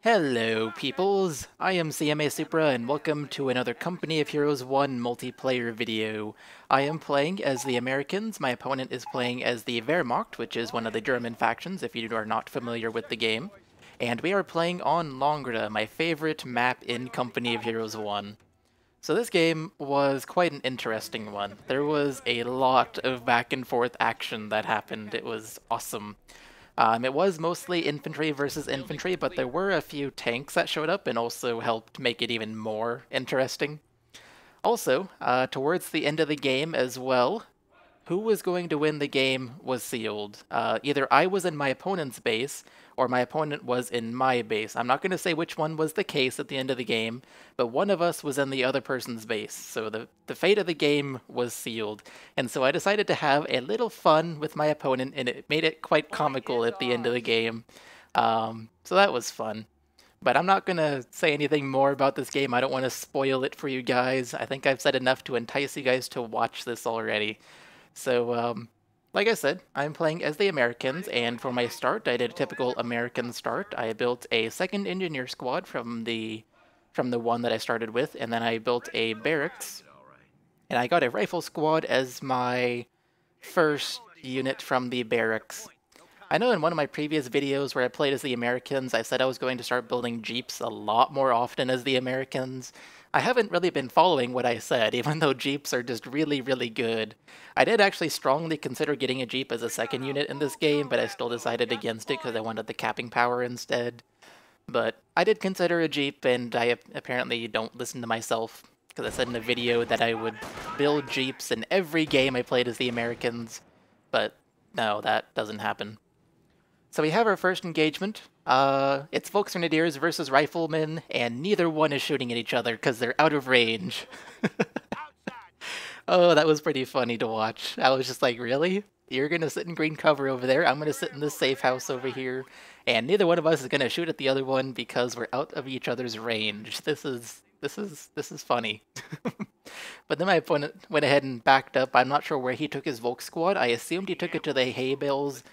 Hello, peoples! I am cmasupra, and welcome to another Company of Heroes 1 multiplayer video. I am playing as the Americans. My opponent is playing as the Wehrmacht, which is one of the German factions, if you are not familiar with the game. And we are playing on Langres, my favorite map in Company of Heroes 1. So this game was quite an interesting one. There was a lot of back and forth action that happened. It was awesome. It was mostly infantry versus infantry, but there were a few tanks that showed up and also helped make it even more interesting. Also, towards the end of the game as well, who was going to win the game was sealed. Either I was in my opponent's base, or my opponent was in my base. I'm not going to say which one was the case at the end of the game, but one of us was in the other person's base. So the fate of the game was sealed. And so I decided to have a little fun with my opponent, and it made it quite comical at the end of the game. So that was fun. But I'm not going to say anything more about this game. I don't want to spoil it for you guys. I think I've said enough to entice you guys to watch this already. So, like I said, I'm playing as the Americans, and for my start, I did a typical American start. I built a second engineer squad from the one that I started with, and then I built a barracks, and I got a rifle squad as my first unit from the barracks. I know in one of my previous videos where I played as the Americans, I said I was going to start building Jeeps a lot more often as the Americans. I haven't really been following what I said, even though Jeeps are just really, really good. I did actually strongly consider getting a Jeep as a second unit in this game, but I still decided against it because I wanted the capping power instead. But I did consider a Jeep, and I apparently don't listen to myself, because I said in a video that I would build Jeeps in every game I played as the Americans. But no, that doesn't happen. So we have our first engagement. It's Volksgrenadiers versus Riflemen, and neither one is shooting at each other because they're out of range. Oh, that was pretty funny to watch. I was just like, really? You're gonna sit in green cover over there, I'm gonna sit in this safe house over here, and neither one of us is gonna shoot at the other one because we're out of each other's range. This is funny. But then my opponent went ahead and backed up. I'm not sure where he took his Volk squad. I assumed he took it to the hay bales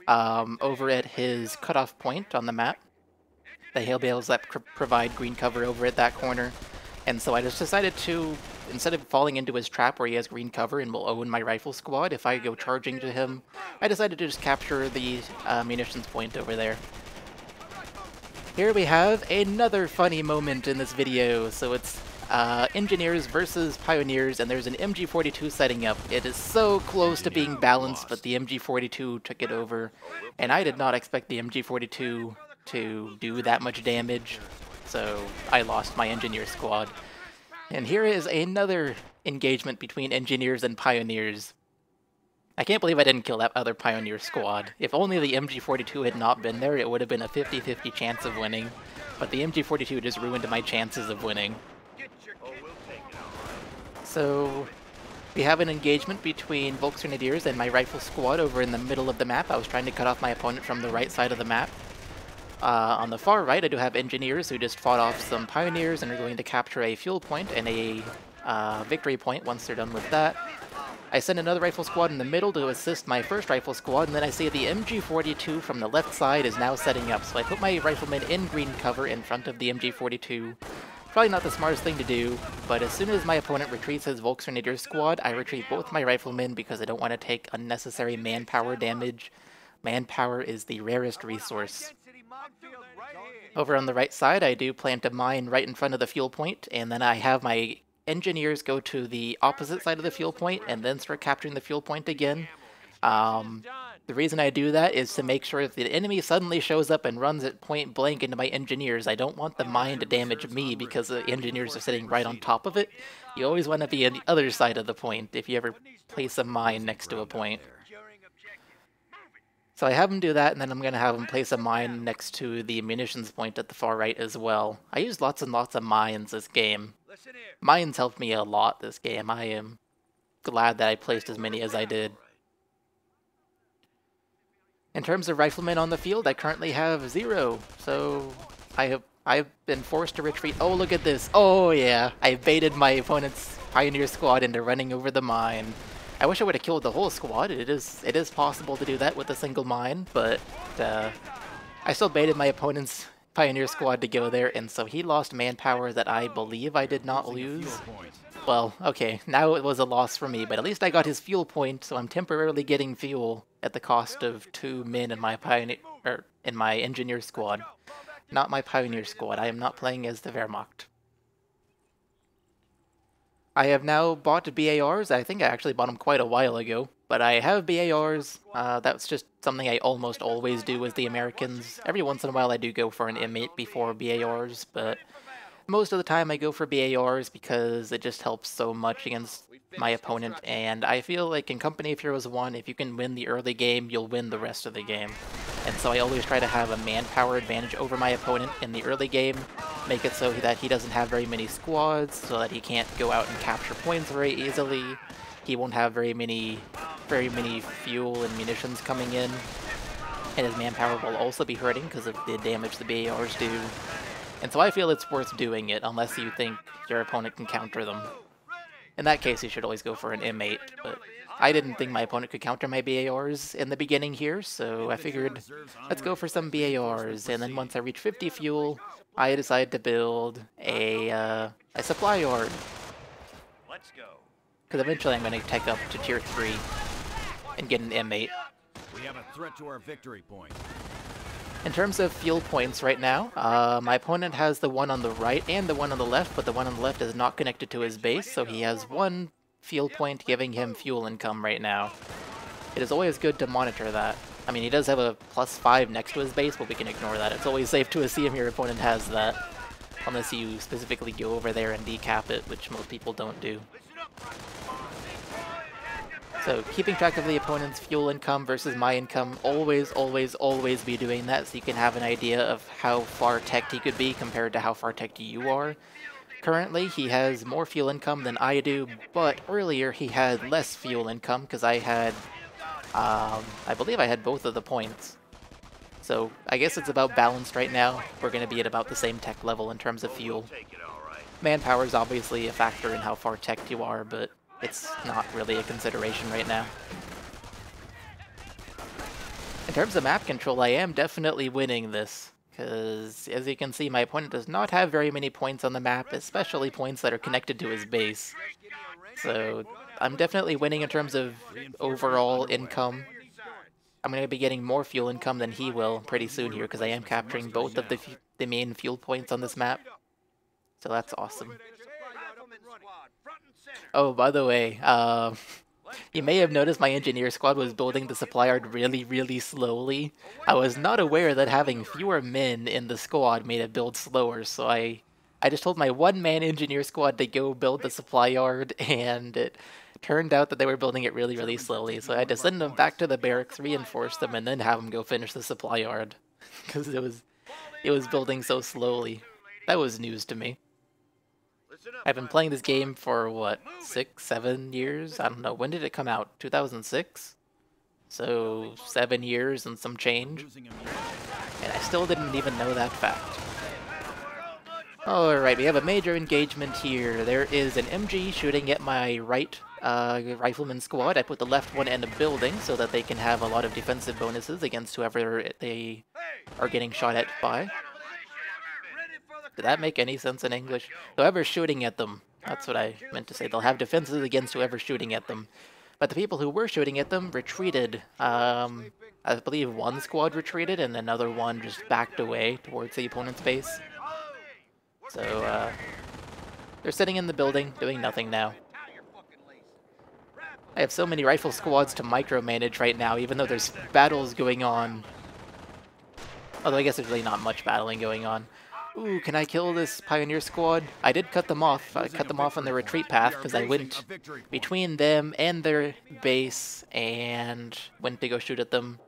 over at his cutoff point on the map. The hay bales that provide green cover over at that corner. And so I just decided to, instead of falling into his trap where he has green cover and will own my rifle squad if I go charging to him, I decided to just capture the munitions point over there. Here we have another funny moment in this video. So it's engineers versus pioneers, and there's an MG42 setting up. It is so close to being balanced, but the MG42 took it over, and I did not expect the MG42 to do that much damage, so I lost my engineer squad. And here is another engagement between engineers and pioneers. I can't believe I didn't kill that other pioneer squad. If only the MG42 had not been there, it would have been a 50-50 chance of winning, but the MG42 just ruined my chances of winning. So we have an engagement between Volksgrenadiers and my rifle squad over in the middle of the map. I was trying to cut off my opponent from the right side of the map. On the far right, I do have engineers who just fought off some pioneers and are going to capture a fuel point and a victory point once they're done with that. I send another rifle squad in the middle to assist my first rifle squad, and then I see the MG42 from the left side is now setting up. So I put my riflemen in green cover in front of the MG42. Probably not the smartest thing to do, but as soon as my opponent retreats his Volksgrenadier squad, I retreat both my riflemen because I don't want to take unnecessary manpower damage. Manpower is the rarest resource. Over on the right side, I do plant a mine right in front of the fuel point, and then I have my engineers go to the opposite side of the fuel point and then start capturing the fuel point again. The reason I do that is to make sure if the enemy suddenly shows up and runs at point blank into my engineers, I don't want the mine to damage me because the engineers are sitting right on top of it. You always want to be on the other side of the point if you ever place a mine next to a point. So I have him do that, and then I'm going to have him place a mine next to the munitions point at the far right as well. I used lots and lots of mines this game. Mines helped me a lot this game. I am glad that I placed as many as I did. In terms of riflemen on the field, I currently have 0, so I've been forced to retreat. Oh, look at this. Oh, yeah. I baited my opponent's pioneer squad into running over the mine. I wish I would have killed the whole squad. It is possible to do that with a single mine, but I still baited my opponent's Pioneer Squad to go there, and so he lost manpower that I believe I did not lose. Well, okay, now it was a loss for me, but at least I got his fuel point, so I'm temporarily getting fuel at the cost of 2 men in my in my Engineer Squad. Not my Pioneer Squad. I am not playing as the Wehrmacht. I have now bought BARs. I think I actually bought them quite a while ago, but I have BARs. That's just something I almost always do with the Americans. Every once in a while I do go for an M8 before BARs, but most of the time I go for BARs because it just helps so much against my opponent, and I feel like in Company of Heroes 1, if you can win the early game, you'll win the rest of the game. And so I always try to have a manpower advantage over my opponent in the early game, make it so that he doesn't have very many squads, so that he can't go out and capture points very easily. He won't have very many fuel and munitions coming in, and his manpower will also be hurting because of the damage the BARs do. And so I feel it's worth doing it, unless you think your opponent can counter them. In that case, you should always go for an M8, but I didn't think my opponent could counter my BARs in the beginning here, so I figured, let's go for some BARs, and then once I reach 50 fuel, I decided to build a supply yard. Because eventually I'm going to take up to tier 3 and get an M8. We have a threat to our victory point. In terms of fuel points right now, my opponent has the one on the right and the one on the left, but the one on the left is not connected to his base, so he has 1 fuel point giving him fuel income right now. It is always good to monitor that. I mean, he does have a +5 next to his base, but we can ignore that. It's always safe to assume your opponent has that, unless you specifically go over there and decap it, which most people don't do. So keeping track of the opponent's fuel income versus my income, always be doing that so you can have an idea of how far teched he could be compared to how far teched you are. Currently, he has more fuel income than I do, but earlier he had less fuel income because I had, I believe I had both of the points. So I guess it's about balanced right now. We're going to be at about the same tech level in terms of fuel. Manpower is obviously a factor in how far teched you are, but it's not really a consideration right now. In terms of map control, I am definitely winning this, because as you can see, my opponent does not have very many points on the map, especially points that are connected to his base. So I'm definitely winning in terms of overall income. I'm going to be getting more fuel income than he will pretty soon here, because I am capturing both of the main fuel points on this map. So that's awesome. Oh, by the way, you may have noticed my engineer squad was building the supply yard really slowly. I was not aware that having fewer men in the squad made it build slower, so I just told my one-man engineer squad to go build the supply yard, and it turned out that they were building it really slowly, so I had to send them back to the barracks, reinforce them, and then have them go finish the supply yard, because it was building so slowly. That was news to me. I've been playing this game for, what, 6, 7 years? I don't know. When did it come out? 2006? So, 7 years and some change. And I still didn't even know that fact. Alright, we have a major engagement here. There is an MG shooting at my right rifleman squad. I put the left one in a building so that they can have a lot of defensive bonuses against whoever they are getting shot at by. Did that make any sense in English? Whoever's shooting at them. That's what I meant to say. They'll have defenses against whoever's shooting at them. But the people who were shooting at them retreated. I believe one squad retreated and another one just backed away towards the opponent's base. So, they're sitting in the building, doing nothing now. I have so many rifle squads to micromanage right now, even though there's battles going on. Although I guess there's really not much battling going on. Ooh, can I kill this Pioneer squad? I did cut them off. I cut them off on their retreat path because I went between them and their base and went to go shoot at them.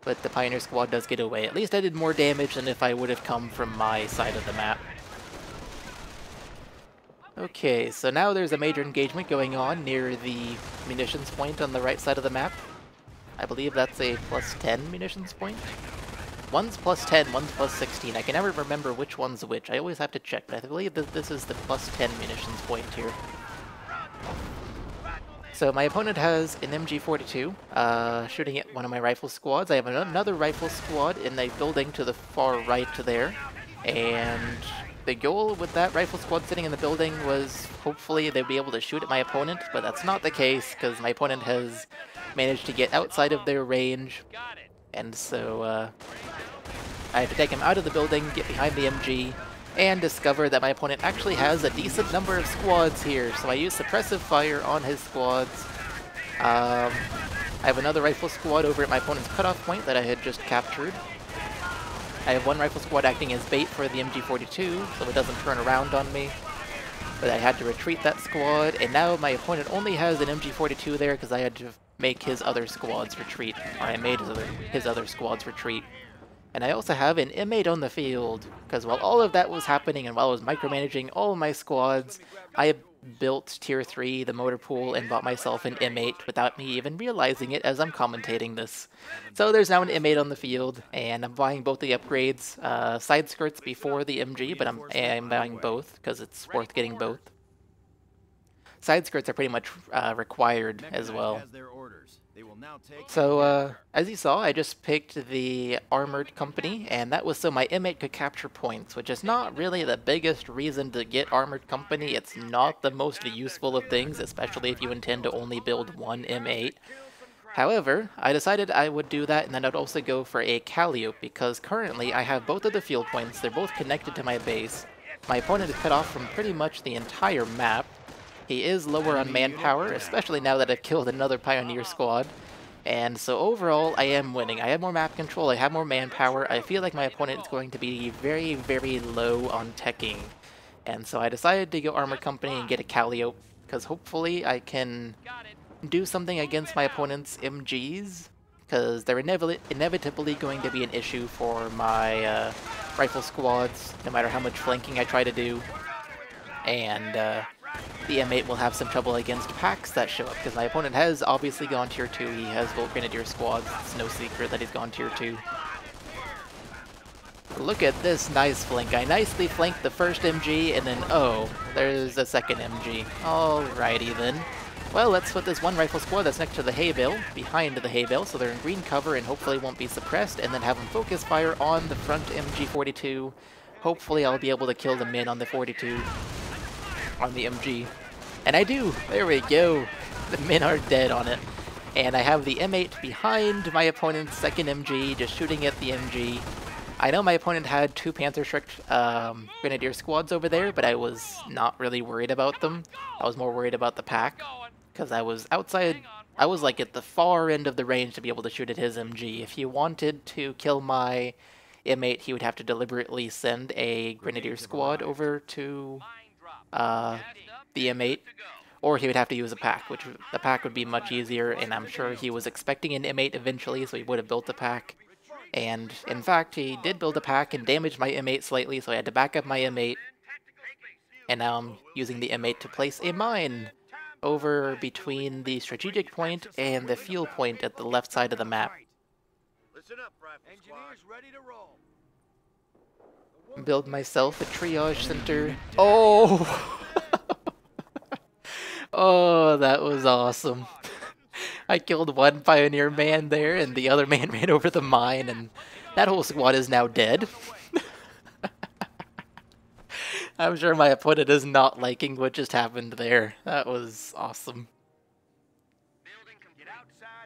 But the Pioneer squad does get away. At least I did more damage than if I would have come from my side of the map. Okay, so now there's a major engagement going on near the munitions point on the right side of the map. I believe that's a +10 munitions point. One's +10, one's +16. I can never remember which one's which. I always have to check, but I believe that this is the +10 munitions point here. So my opponent has an MG42 shooting at one of my rifle squads. I have another rifle squad in a building to the far right there. And the goal with that rifle squad sitting in the building was hopefully they'd be able to shoot at my opponent, but that's not the case because my opponent has managed to get outside of their range. And so I had to take him out of the building, get behind the MG, and discover that my opponent actually has a decent number of squads here. So I used suppressive fire on his squads. I have another rifle squad over at my opponent's cutoff point that I had just captured. I have one rifle squad acting as bait for the MG42, so it doesn't turn around on me. But I had to retreat that squad, and now my opponent only has an MG42 there because I had to make his other squads retreat, or I made his other squads retreat. And I also have an M8 on the field, because while all of that was happening and while I was micromanaging all of my squads, I built Tier 3, the motor pool, and bought myself an M8 without me even realizing it as I'm commentating this. So there's now an M8 on the field, and I'm buying both the upgrades, side skirts before the MG, but I'm buying both, because it's worth getting both. Side skirts are pretty much required as well. So, as you saw, I just picked the Armored Company, and that was so my M8 could capture points, which is not really the biggest reason to get Armored Company. It's not the most useful of things, especially if you intend to only build one M8. However, I decided I would do that, and then I'd also go for a Calliope, because currently I have both of the field points. They're both connected to my base. My opponent is cut off from pretty much the entire map. He is lower on manpower, especially now that I've killed another Pioneer squad. And so overall, I am winning. I have more map control, I have more manpower. I feel like my opponent is going to be very, very low on teching. And so I decided to go Armor Company and get a Calliope, because hopefully I can do something against my opponent's MGs, because they're inevitably going to be an issue for my rifle squads, no matter how much flanking I try to do. And the M8 will have some trouble against packs that show up, because my opponent has obviously gone Tier 2. He has Volt Grenadier squads. It's no secret that he's gone Tier 2. Look at this nice flank. I nicely flanked the first MG, and then, oh, there's a second MG. Alrighty then. Well, let's put this one rifle squad that's next to the hay bale, behind the hay bale, so they're in green cover and hopefully won't be suppressed, and then have them focus fire on the front MG42. Hopefully I'll be able to kill the min on the 42. On the MG. And I do! There we go! The men are dead on it. And I have the M8 behind my opponent's second MG, just shooting at the MG. I know my opponent had two Panther-Shrek Grenadier squads over there, but I was not really worried about them. I was more worried about the pack, because I was outside, I was like at the far end of the range to be able to shoot at his MG. If he wanted to kill my M8, he would have to deliberately send a Grenadier squad over to the M8, or he would have to use a pack, which the pack would be much easier, and I'm sure he was expecting an M8 eventually, so he would have built the pack. And in fact, he did build a pack and damaged my M8 slightly, so I had to back up my M8. And now I'm using the M8 to place a mine over between the strategic point and the fuel point at the left side of the map. Listen up, engineers ready to roll. Build myself a triage center. Oh! Oh, that was awesome. I killed one Pioneer man there, and the other man ran over the mine, and that whole squad is now dead. I'm sure my opponent is not liking what just happened there. That was awesome.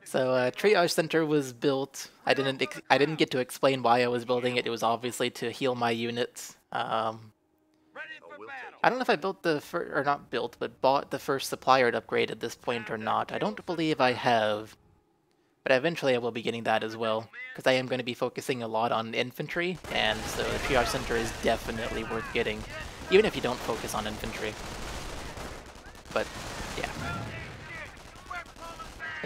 So, Triage Center was built. I didn't get to explain why I was building it. It was obviously to heal my units. I don't know if I built the bought the first supplier to upgrade at this point or not. I don't believe I have. But eventually I will be getting that as well, because I am going to be focusing a lot on infantry, and so the Triage Center is definitely worth getting, even if you don't focus on infantry. But, yeah.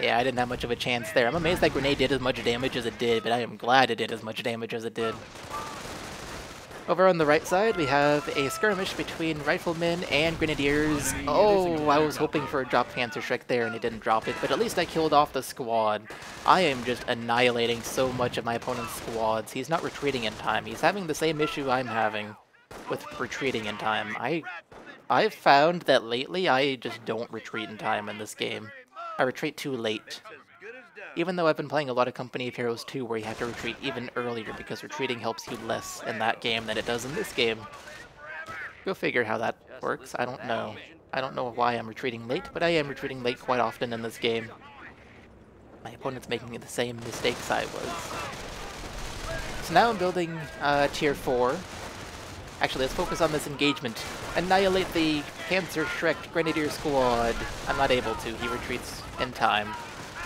Yeah, I didn't have much of a chance there. I'm amazed that grenade did as much damage as it did, but I am glad it did as much damage as it did. Over on the right side, we have a skirmish between riflemen and grenadiers. Oh, I was hoping for a drop Panther-Shrek there, and it didn't drop it, but at least I killed off the squad. I am just annihilating so much of my opponent's squads. He's not retreating in time. He's having the same issue I'm having with retreating in time. I've found that lately I just don't retreat in time in this game. I retreat too late. Even though I've been playing a lot of Company of Heroes 2 where you have to retreat even earlier because retreating helps you less in that game than it does in this game. Go figure how that works, I don't know. I don't know why I'm retreating late, but I am retreating late quite often in this game. My opponent's making the same mistakes I was. So now I'm building Tier 4. Actually, let's focus on this engagement. Annihilate the Cancer Shrek Grenadier Squad. I'm not able to, he retreats in time.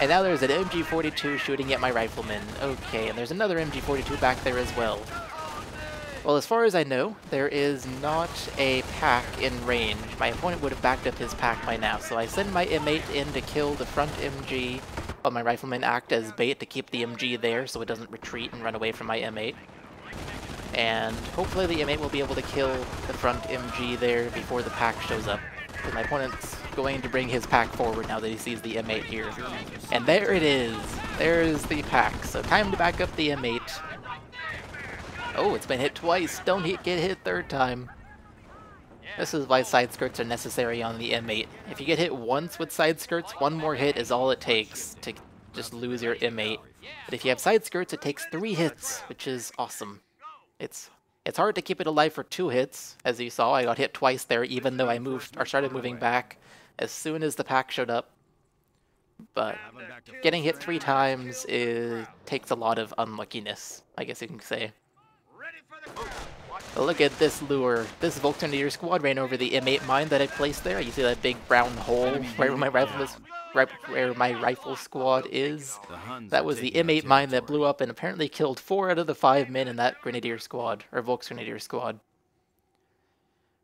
And now there's an MG42 shooting at my rifleman. Okay, and there's another MG42 back there as well. Well, as far as I know, there is not a pack in range. My opponent would have backed up his pack by now, so I send my M8 in to kill the front MG, while my riflemen act as bait to keep the MG there so it doesn't retreat and run away from my M8. And hopefully the M8 will be able to kill the front MG there before the pack shows up. Because my opponent's going to bring his pack forward now that he sees the M8 here. And there it is! There's the pack. So time to back up the M8. Oh, it's been hit twice! Don't get hit third time! This is why side skirts are necessary on the M8. If you get hit once with side skirts, one more hit is all it takes to just lose your M8. But if you have side skirts, it takes 3 hits, which is awesome. It's hard to keep it alive for 2 hits. As you saw, I got hit twice there, even though I started moving back as soon as the pack showed up. But getting hit 3 times takes a lot of unluckiness, I guess you can say. But look at this lure. This Volksgrenadier squad ran over the M8 mine that I placed there. You see that big brown hole where my rifle squad is? That was the M8 mine that blew up and apparently killed 4 out of the 5 men in that Grenadier squad, or Volksgrenadier squad.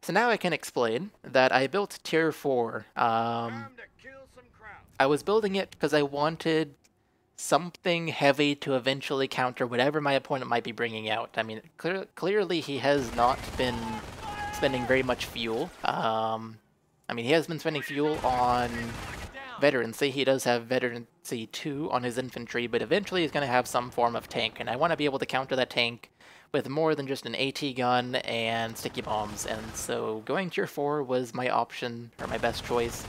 So now I can explain that I built Tier 4. I was building it because I wanted something heavy to eventually counter whatever my opponent might be bringing out. I mean, clearly he has not been spending very much fuel. I mean, he has been spending fuel on veterancy. He does have veterancy 2 on his infantry, but eventually he's going to have some form of tank, and I want to be able to counter that tank with more than just an AT gun and sticky bombs, and so going Tier 4 was my option, or my best choice,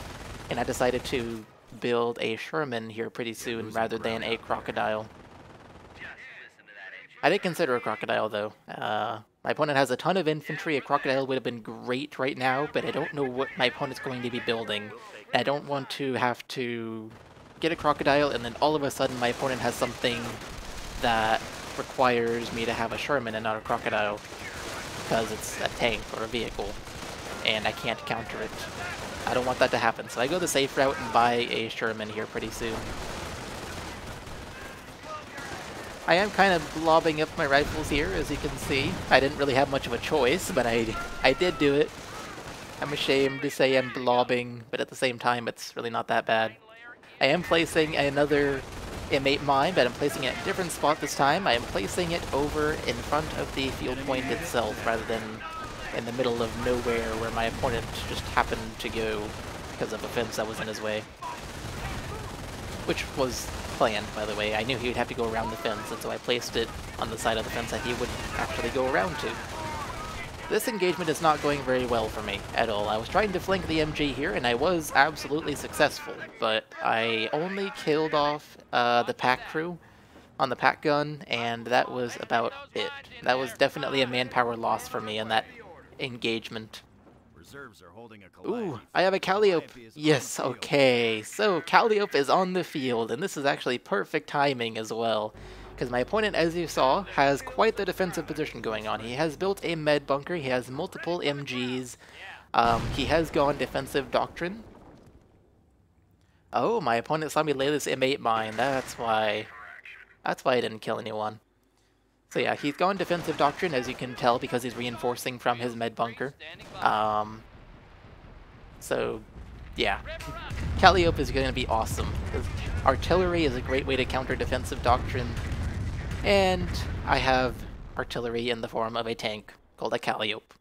and I decided to build a Sherman here pretty soon rather than a Crocodile. I did consider a Crocodile though. My opponent has a ton of infantry. A Crocodile would have been great right now, but I don't know what my opponent's going to be building. I don't want to have to get a Crocodile and then all of a sudden my opponent has something that requires me to have a Sherman and not a Crocodile because it's a tank or a vehicle and I can't counter it. I don't want that to happen, so I go the safe route and buy a Sherman here pretty soon. I am kind of lobbing up my rifles here, as you can see. I didn't really have much of a choice, but I did do it. I'm ashamed to say I'm blobbing, but at the same time, it's really not that bad. I am placing another M8 mine, but I'm placing it at a different spot this time. I am placing it over in front of the field point itself, rather than in the middle of nowhere where my opponent just happened to go because of a fence that was in his way. Which was planned, by the way. I knew he would have to go around the fence, and so I placed it on the side of the fence that he would actually go around to. This engagement is not going very well for me at all. I was trying to flank the MG here, and I was absolutely successful, but I only killed off the pack crew on the pack gun, and that was about it. That was definitely a manpower loss for me in that engagement. Ooh, I have a Calliope. Yes, okay. So Calliope is on the field, and this is actually perfect timing as well. Because my opponent, as you saw, has quite the defensive position going on. He has built a med bunker, he has multiple MGs, he has gone defensive doctrine. Oh, my opponent saw me lay this M8 mine, that's why I didn't kill anyone. So yeah, he's gone defensive doctrine, as you can tell, because he's reinforcing from his med bunker. So, yeah. Calliope is going to be awesome, because artillery is a great way to counter defensive doctrine, and I have artillery in the form of a tank called a Calliope.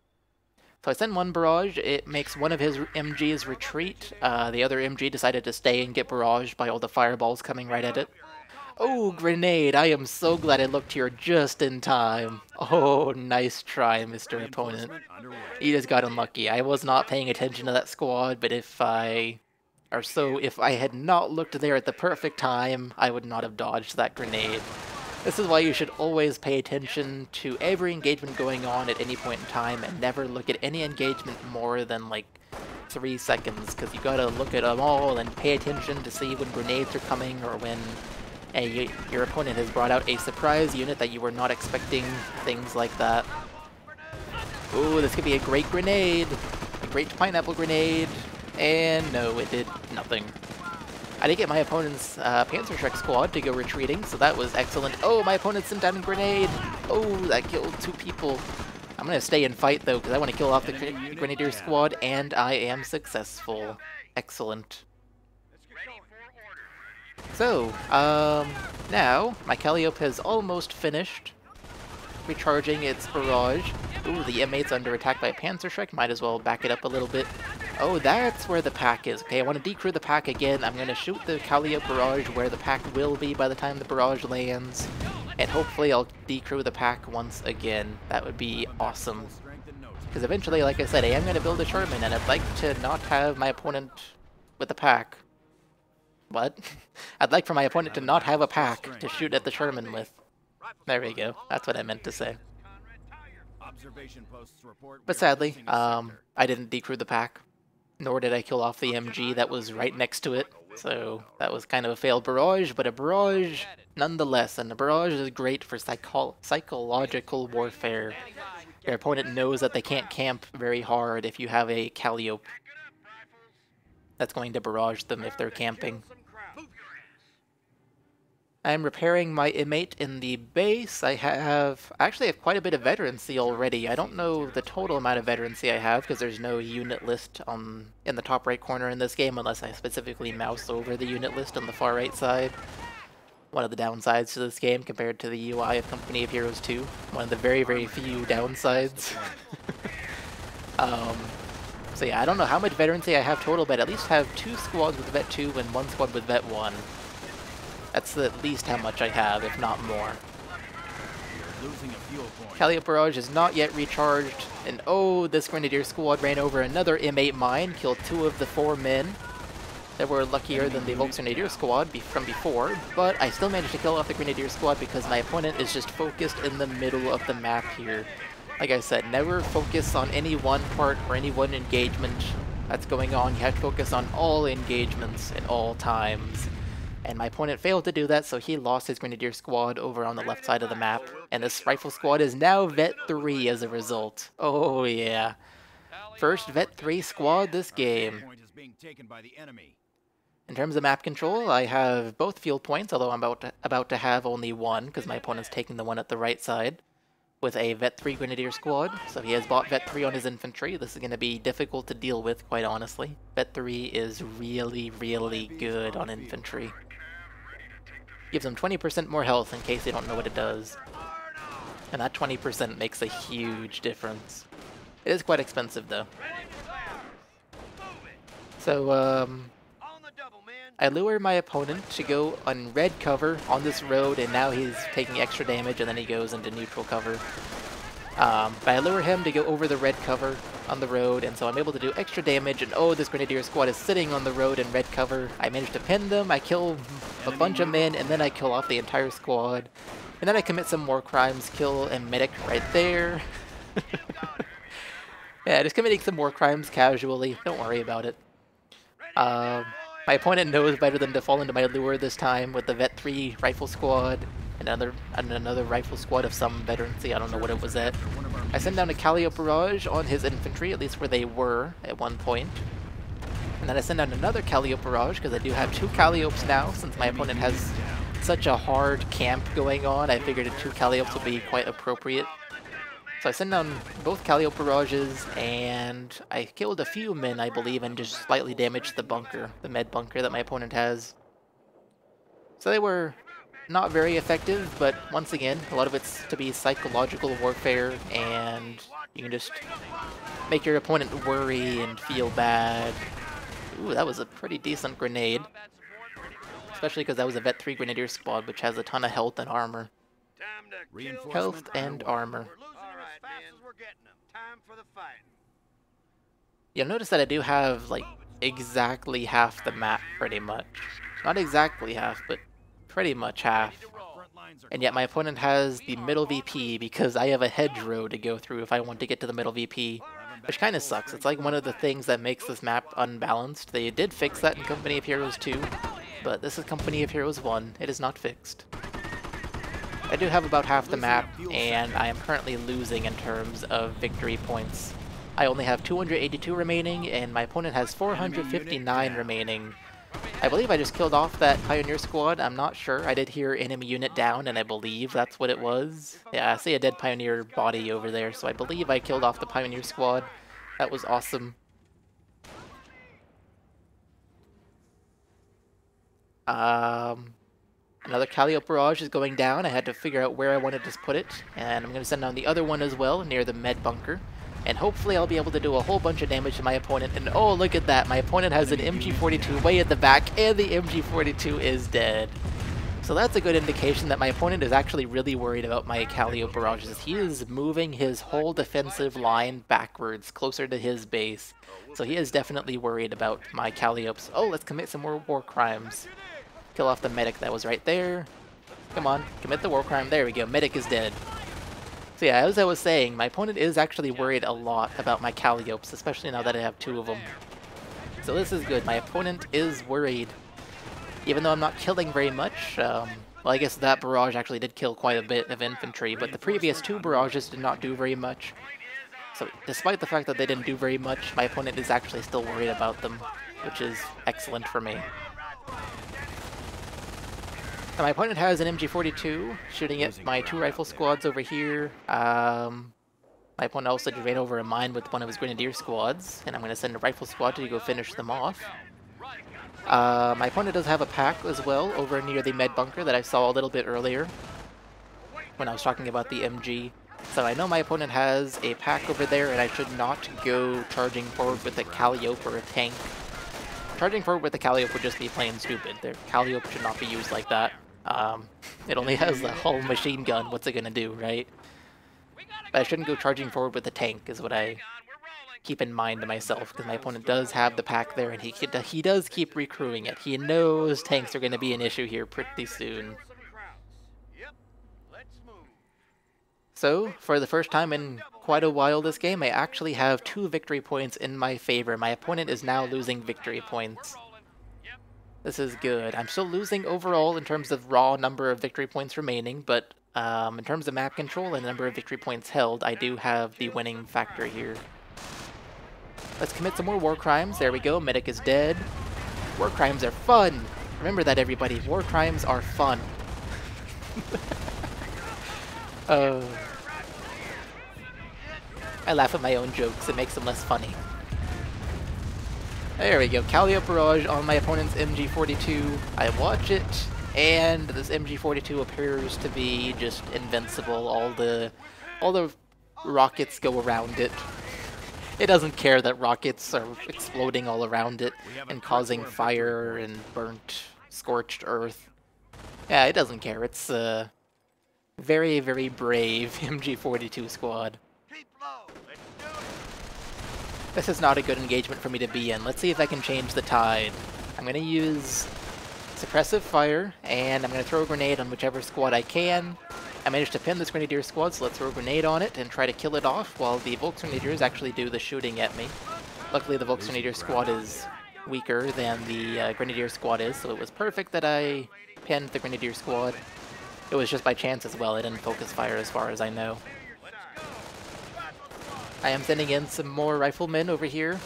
So I send one barrage, it makes one of his MGs retreat, the other MG decided to stay and get barraged by all the fireballs coming right at it. Oh, grenade! I am so glad I looked here just in time. Oh, nice try, Mr. Opponent. You just got unlucky. I was not paying attention to that squad, but if I or so if I had not looked there at the perfect time, I would not have dodged that grenade. This is why you should always pay attention to every engagement going on at any point in time and never look at any engagement more than like 3 seconds, because you gotta look at them all and pay attention to see when grenades are coming or when your opponent has brought out a surprise unit that you were not expecting, things like that. Ooh, this could be a great grenade! A great pineapple grenade! And no, it did nothing. I did get my opponent's Panzerschreck squad to go retreating, so that was excellent. Oh, my opponent sent down a grenade! Oh, that killed 2 people. I'm gonna stay and fight though, because I want to kill off the Grenadier squad, and I am successful. Excellent. So, now, my Calliope has almost finished recharging its barrage. Ooh, the M8's under attack by a Panzerschreck, might as well back it up a little bit. Oh, that's where the pack is. Okay, I want to decrew the pack again. I'm going to shoot the Calliope barrage where the pack will be by the time the barrage lands. And hopefully I'll decrew the pack once again. That would be awesome. Because eventually, like I said, I am going to build a Sherman, and I'd like to not have my opponent with the pack. What? I'd like for my opponent to not have a pack to shoot at the Sherman with. There we go. That's what I meant to say. But sadly, I didn't decrew the pack, nor did I kill off the MG that was right next to it. So that was kind of a failed barrage, but a barrage nonetheless. And a barrage is great for psychological warfare. Your opponent knows that they can't camp very hard if you have a Calliope that's going to barrage them if they're camping. I'm repairing my M8 in the base. I actually have quite a bit of veterancy already. I don't know the total amount of veterancy I have because there's no unit list in the top right corner in this game unless I specifically mouse over the unit list on the far right side. One of the downsides to this game compared to the UI of Company of Heroes 2. One of the very, very few downsides. So yeah, I don't know how much veterancy I have total, but I at least have 2 squads with Vet 2 and 1 squad with Vet 1. That's at least how much I have, if not more. Calliope barrage is not yet recharged, and oh, this Grenadier squad ran over another M8 mine, killed 2 of the 4 men that were luckier than the Volksgrenadier squad from before, but I still managed to kill off the Grenadier squad because my opponent is just focused in the middle of the map here. Like I said, never focus on any one part or any one engagement that's going on. You have to focus on all engagements at all times. And my opponent failed to do that, so he lost his Grenadier squad over on the left side of the map. And this Rifle squad is now Vet 3 as a result. Oh yeah. First Vet 3 squad this game. In terms of map control, I have both field points, although I'm about to have only one, because my opponent's taking the one at the right side, with a Vet 3 Grenadier squad. So he has bought Vet 3 on his infantry. This is going to be difficult to deal with, quite honestly. Vet 3 is really, really good on infantry. Gives them 20% more health in case they don't know what it does. And that 20% makes a huge difference. It is quite expensive though. So, I lure my opponent to go on red cover on this road, and now he's taking extra damage, and then he goes into neutral cover. But I lure him to go over the red cover on the road, and so I'm able to do extra damage, and oh, this Grenadier squad is sitting on the road in red cover. I manage to pin them, I kill a bunch of men, and then I kill off the entire squad. And then I commit some more crimes, kill a medic right there. Yeah, just committing some more crimes casually, don't worry about it. My opponent knows better than to fall into my lure this time with the Vet 3 rifle squad and another rifle squad of some veterancy. I don't know what it was at. I send down a Calliope barrage on his infantry, at least where they were at one point. And then I send down another Calliope barrage because I do have 2 Calliopes now, since my opponent has such a hard camp going on. I figured 2 Calliopes would be quite appropriate. So I send down both Calliope barrages, and I killed a few men, I believe, and just slightly damaged the bunker, the med bunker that my opponent has. So they were not very effective, but once again, a lot of it's to be psychological warfare, and you can just make your opponent worry and feel bad. Ooh, that was a pretty decent grenade. Especially because that was a Vet 3 Grenadier squad, which has a ton of health and armor. Health and armor. You'll notice that I do have, like, exactly half the map, pretty much. Not exactly half, but pretty much half. And yet my opponent has the middle VP because I have a hedgerow to go through if I want to get to the middle VP. Which kind of sucks. It's like one of the things that makes this map unbalanced. They did fix that in Company of Heroes 2, but this is Company of Heroes 1. It is not fixed. I do have about half the map, and I am currently losing in terms of victory points. I only have 282 remaining, and my opponent has 459 remaining. I believe I just killed off that Pioneer squad. I'm not sure. I did hear enemy unit down, and I believe that's what it was. Yeah, I see a dead Pioneer body over there, so I believe I killed off the Pioneer squad. That was awesome. Another Calliope barrage is going down. I had to figure out where I wanted to put it, and I'm going to send down the other one as well, near the med bunker. And hopefully I'll be able to do a whole bunch of damage to my opponent. And oh, look at that! My opponent has an MG42 way at the back, and the MG42 is dead. So that's a good indication that my opponent is actually really worried about my Calliope barrages. He is moving his whole defensive line backwards, closer to his base. So he is definitely worried about my Calliopes. Oh, let's commit some more war crimes. Kill off the medic that was right there. Come on, commit the war crime. There we go, medic is dead. So yeah, as I was saying, my opponent is actually worried a lot about my Calliopes, especially now that I have 2 of them. So this is good. My opponent is worried. Even though I'm not killing very much, well, I guess that barrage actually did kill quite a bit of infantry, but the previous 2 barrages did not do very much. So despite the fact that they didn't do very much, my opponent is actually still worried about them, which is excellent for me. Now, my opponent has an MG42 shooting at my 2 rifle squads over here. My opponent also ran over a mine with one of his grenadier squads, and I'm going to send a rifle squad to go finish them off. My opponent does have a pack as well over near the med bunker that I saw a little bit earlier when I was talking about the MG. So I know my opponent has a pack over there, and I should not go charging forward with a Calliope or a tank. Charging forward with the Calliope would just be plain stupid. The Calliope should not be used like that. It only has a hull machine gun. What's it gonna do, right? But I shouldn't go charging forward with the tank, is what I keep in mind to myself, because my opponent does have the pack there, and he does keep recruiting it. He knows tanks are going to be an issue here pretty soon. So, for the first time in quite a while this game, I actually have 2 victory points in my favor. My opponent is now losing victory points. This is good. I'm still losing overall in terms of raw number of victory points remaining, but in terms of map control and number of victory points held, I do have the winning factor here. Let's commit some more war crimes. There we go. Medic is dead. War crimes are fun. Remember that, everybody. War crimes are fun. I laugh at my own jokes. It makes them less funny. There we go. Calliope barrage on my opponent's MG42. I watch it, and this MG42 appears to be just invincible. All the rockets go around it. It doesn't care that rockets are exploding all around it and causing fire and burnt, scorched earth. Yeah, it doesn't care. It's a very, very brave MG42 squad. This is not a good engagement for me to be in. Let's see if I can change the tide. I'm going to use suppressive fire, and I'm going to throw a grenade on whichever squad I can. I managed to pin this Grenadier squad, so let's throw a grenade on it and try to kill it off while the Volksgrenadiers actually do the shooting at me. Luckily, the Volksgrenadier squad is weaker than the Grenadier squad is, so it was perfect that I pinned the Grenadier squad. It was just by chance as well. I didn't focus fire as far as I know. I am sending in some more riflemen over here,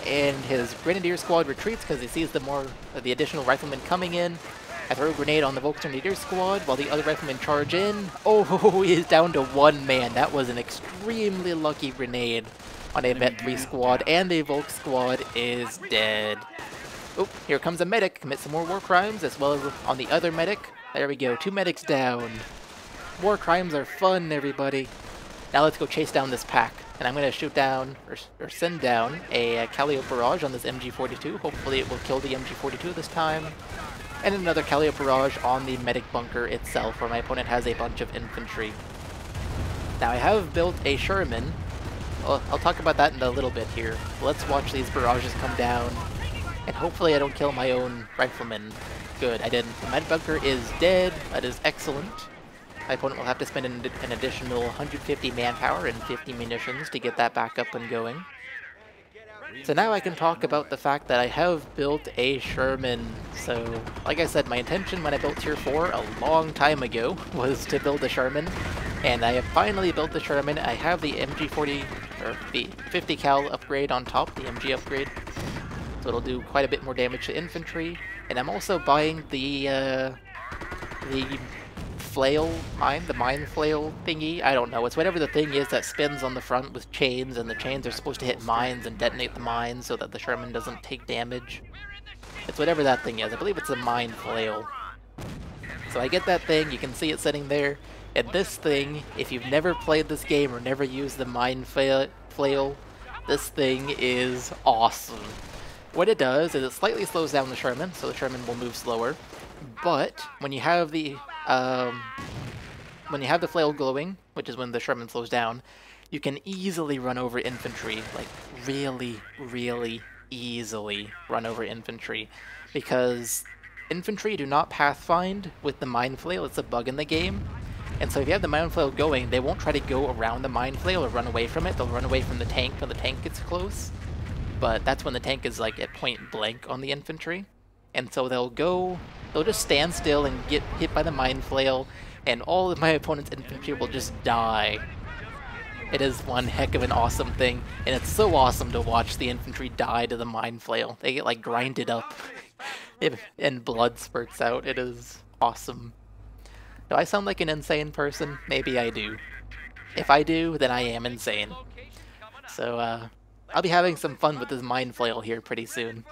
and his Grenadier squad retreats because he sees the additional riflemen coming in. I throw a grenade on the Volksgrenadier squad while the other riflemen charge in. Oh, he is down to 1 man. That was an extremely lucky grenade on a Vet 3 squad, and the Volk squad is dead. Oh, here comes a medic. Commit some more war crimes as well as on the other medic. There we go. 2 medics down. War crimes are fun, everybody. Now let's go chase down this pack. And I'm going to shoot down, or send down, a Calliope barrage on this MG42. Hopefully it will kill the MG42 this time. And another Calliope barrage on the medic bunker itself, where my opponent has a bunch of infantry. Now I have built a Sherman. Well, I'll talk about that in a little bit here. Let's watch these barrages come down. And hopefully I don't kill my own rifleman. Good, I didn't. The med bunker is dead. That is excellent. My opponent will have to spend an additional 150 manpower and 50 munitions to get that back up and going. So now I can talk about the fact that I have built a Sherman. So, like I said, my intention when I built Tier 4 a long time ago was to build a Sherman, and I have finally built the Sherman. I have the MG40, or the 50 cal upgrade on top, the MG upgrade, so it'll do quite a bit more damage to infantry, and I'm also buying the flail mine, the mine flail thingy. I don't know, it's whatever the thing is that spins on the front with chains, and the chains are supposed to hit mines and detonate the mines so that the Sherman doesn't take damage. It's whatever that thing is. I believe it's a mine flail. So I get that thing, you can see it sitting there, and this thing, if you've never played this game or never used the mine flail, this thing is awesome. What it does is it slightly slows down the Sherman, so the Sherman will move slower, but when you have the flail glowing, which is when the Sherman slows down, you can easily run over infantry, like really, really easily run over infantry, because infantry do not pathfind with the mine flail. It's a bug in the game, and so if you have the mine flail going, they won't try to go around the mine flail or run away from it. They'll run away from the tank when the tank gets close, but that's when the tank is like at point blank on the infantry. And so they'll just stand still and get hit by the mine flail, and all of my opponent's infantry will just die. It is one heck of an awesome thing, and it's so awesome to watch the infantry die to the mine flail. They get like grinded up, and blood spurts out. It is awesome. Do I sound like an insane person? Maybe I do. If I do, then I am insane. So, I'll be having some fun with this mine flail here pretty soon.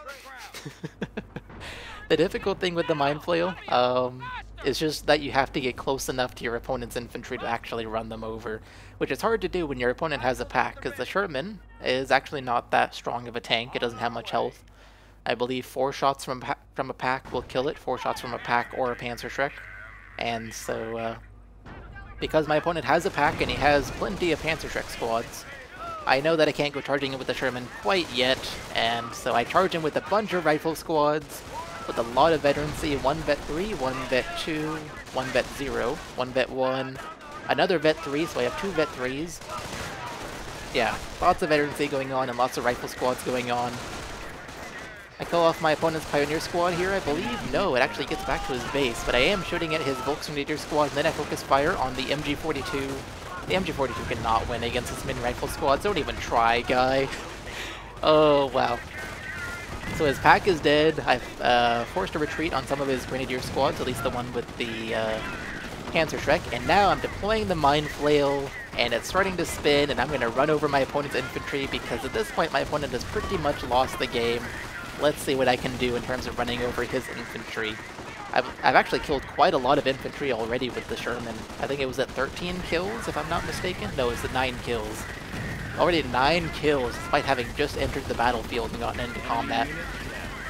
The difficult thing with the mine flail is just that you have to get close enough to your opponent's infantry to actually run them over, which is hard to do when your opponent has a pack, because the Sherman is actually not that strong of a tank. It doesn't have much health. I believe 4 shots from a pack will kill it, 4 shots from a pack or a Panzerschreck, and so because my opponent has a pack and he has plenty of Panzerschreck squads, I know that I can't go charging him with the Sherman quite yet, and so I charge him with a bunch of rifle squads, with a lot of veterancy, 1 Vet 3, 1 Vet 2, 1 Vet 0, 1 Vet 1, another Vet 3, so I have 2 Vet 3s. Yeah, lots of veterancy going on and lots of rifle squads going on. I kill off my opponent's Pioneer squad here, I believe. No, it actually gets back to his base, but I am shooting at his Volksgrenadier squad, and then I focus fire on the MG42. The MG42 cannot win against this mini rifle squad. Don't even try, guy. Oh, wow. So his pack is dead. I've forced a retreat on some of his Grenadier squads, at least the one with the Panzerschreck, and now I'm deploying the mine flail, and it's starting to spin, and I'm going to run over my opponent's infantry, because at this point my opponent has pretty much lost the game. Let's see what I can do in terms of running over his infantry. I've actually killed quite a lot of infantry already with the Sherman. I think it was at 13 kills, if I'm not mistaken. No, it's at 9 kills. Already 9 kills, despite having just entered the battlefield and gotten into combat.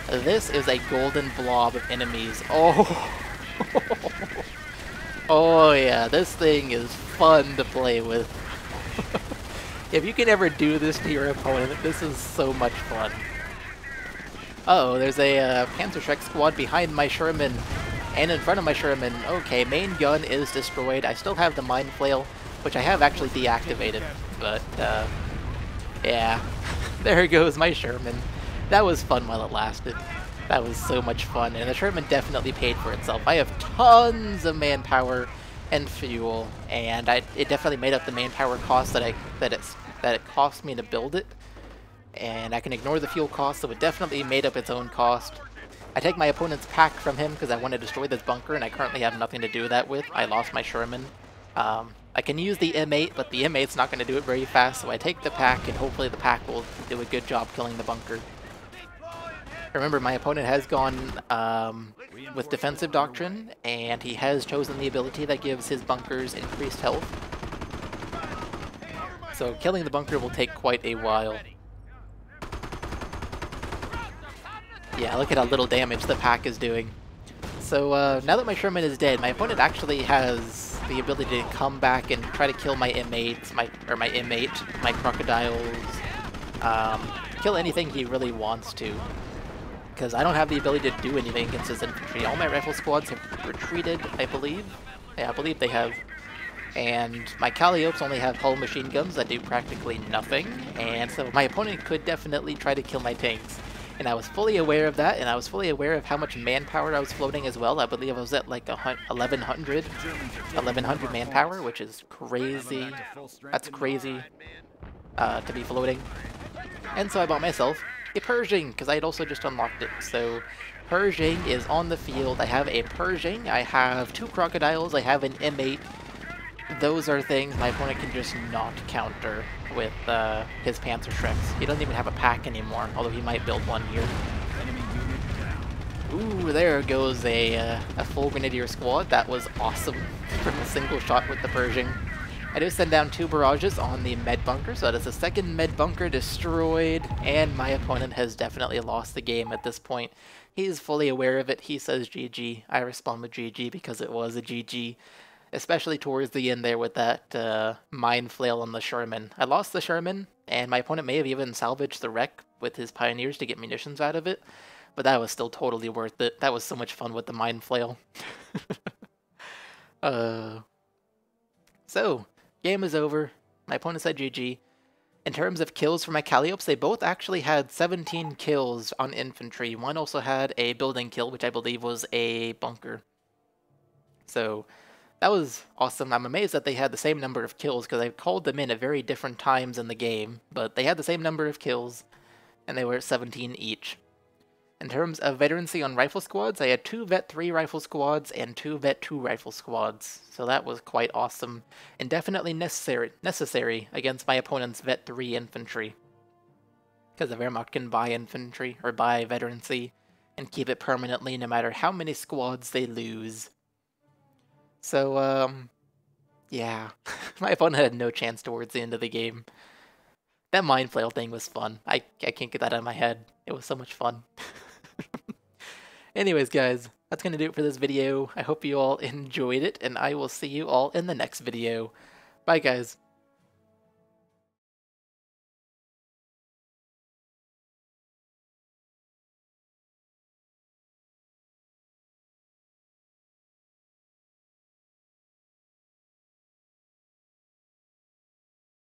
This is a golden blob of enemies. Oh! Oh yeah, this thing is fun to play with. If you can ever do this to your opponent, this is so much fun. Uh-oh, there's a Panzerschreck squad behind my Sherman and in front of my Sherman. Okay, main gun is destroyed. I still have the mine flail, which I have actually deactivated, but yeah, there goes my Sherman. That was fun while it lasted. That was so much fun, and the Sherman definitely paid for itself. I have tons of manpower and fuel, and it definitely made up the manpower cost that it cost me to build it. And I can ignore the fuel cost, so it definitely made up its own cost. I take my opponent's pack from him because I want to destroy this bunker, and I currently have nothing to do that with. I lost my Sherman. I can use the M8, but the M8's not going to do it very fast, so I take the pack, and hopefully the pack will do a good job killing the bunker. Remember, my opponent has gone with Defensive Doctrine, and he has chosen the ability that gives his bunkers increased health. So killing the bunker will take quite a while. Yeah, look at how little damage the pack is doing. So now that my Sherman is dead, my opponent actually has the ability to come back and try to kill my M8s, my crocodiles, kill anything he really wants to. because I don't have the ability to do anything against his infantry. All my rifle squads have retreated, I believe. Yeah, I believe they have. And my Calliopes only have hull machine guns that do practically nothing, and so my opponent could definitely try to kill my tanks. And I was fully aware of that, and I was fully aware of how much manpower I was floating as well. I believe I was at like 1100 manpower, which is crazy. That's crazy to be floating. And so I bought myself a Pershing, because I had also just unlocked it. So Pershing is on the field. I have a Pershing, I have 2 crocodiles, I have an M8. Those are things my opponent can just not counter with his Panzer Shreks. He doesn't even have a pack anymore, although he might build one here. Ooh, there goes a full Grenadier squad. That was awesome from a single shot with the Pershing. I do send down 2 barrages on the med bunker, so that is the 2nd med bunker destroyed, and my opponent has definitely lost the game at this point. He's fully aware of it. He says GG. I respond with GG because it was a GG. Especially towards the end there with that mine flail on the Sherman. I lost the Sherman, and my opponent may have even salvaged the wreck with his pioneers to get munitions out of it, but that was still totally worth it. That was so much fun with the mine flail. So, game is over. My opponent said GG. In terms of kills for my Calliopes, they both actually had 17 kills on infantry. One also had a building kill, which I believe was a bunker. So that was awesome. I'm amazed that they had the same number of kills, because I called them in at very different times in the game, but they had the same number of kills, and they were at 17 each. In terms of veterancy on rifle squads, I had 2 Vet 3 rifle squads and 2 Vet 2 rifle squads, so that was quite awesome, and definitely necessary against my opponent's Vet 3 infantry. Because the Wehrmacht can buy infantry, or buy veterancy, and keep it permanently no matter how many squads they lose. So, yeah. My opponent had no chance towards the end of the game. That mine flail thing was fun. I can't get that out of my head. It was so much fun. Anyways, guys, that's going to do it for this video. I hope you all enjoyed it, and I will see you all in the next video. Bye, guys.